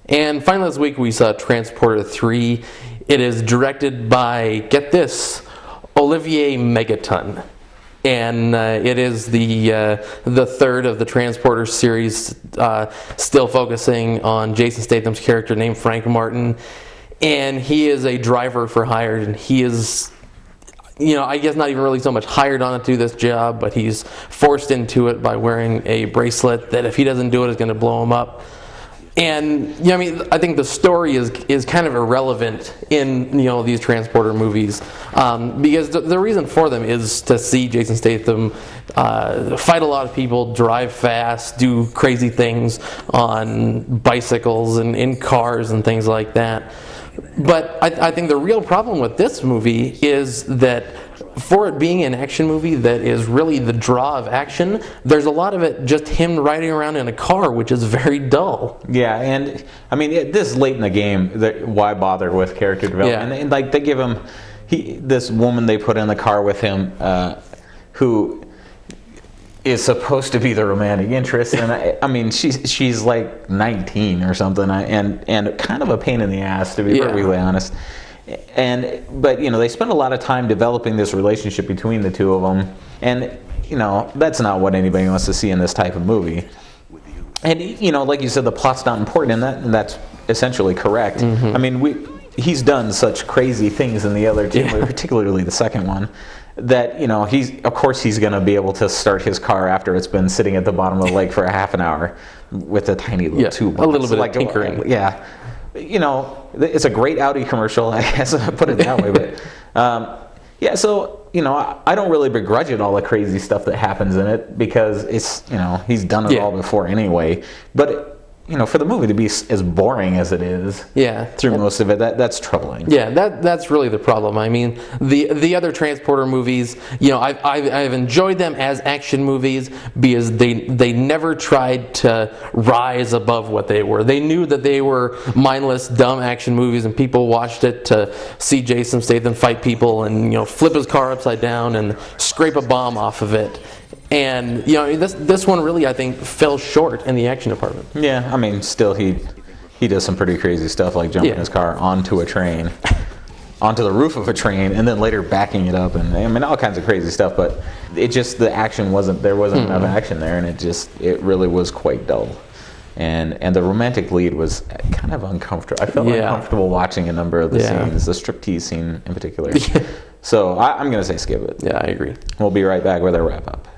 And finally this week we saw Transporter 3. It is directed by, get this, Olivier Megaton. And it is the third of the Transporter series, still focusing on Jason Statham's character named Frank Martin. And he is a driver for hire, and he is, I guess not even really so much hired on to do this job, but he's forced into it by wearing a bracelet that if he doesn't do it is going to blow him up. And I think the story is kind of irrelevant in these Transporter movies, because the reason for them is to see Jason Statham fight a lot of people, drive fast, do crazy things on bicycles and in cars and things like that. But I think the real problem with this movie is that for it being an action movie that is really the draw of action, there's a lot of it just him riding around in a car, which is very dull. Yeah, and this late in the game, why bother with character development? Yeah. And they give him this woman they put in the car with him, who is supposed to be the romantic interest, and she's like 19 or something, and kind of a pain in the ass, to be perfectly honest. But they spend a lot of time developing this relationship between the two of them, and that's not what anybody wants to see in this type of movie. And like you said, the plot's not important, and that's essentially correct. Mm-hmm. He's done such crazy things in the other two, particularly the second one, that he's going to be able to start his car after it's been sitting at the bottom of the lake for a half an hour with a tiny little toolbox. A little bit of tinkering. Yeah. It's a great Audi commercial, I guess I put it that way. But I don't really begrudge it, all the crazy stuff that happens in it, because it's he's done it all before anyway. But for the movie to be as boring as it is, through most of it, that's troubling. Yeah, that's really the problem. The other Transporter movies, I've enjoyed them as action movies because they never tried to rise above what they were. They knew that they were mindless, dumb action movies, and people watched it to see Jason Statham fight people and flip his car upside down and scrape a bomb off of it. And this one really, I think, fell short in the action department. Yeah, still he does some pretty crazy stuff, like jumping his car onto a train, onto the roof of a train, and then later backing it up, and all kinds of crazy stuff. But the action wasn't enough action there, and it really was quite dull. And the romantic lead was kind of uncomfortable. I felt uncomfortable watching a number of the scenes, the striptease scene in particular. So I'm going to say skip it. Yeah, I agree. We'll be right back with our wrap up.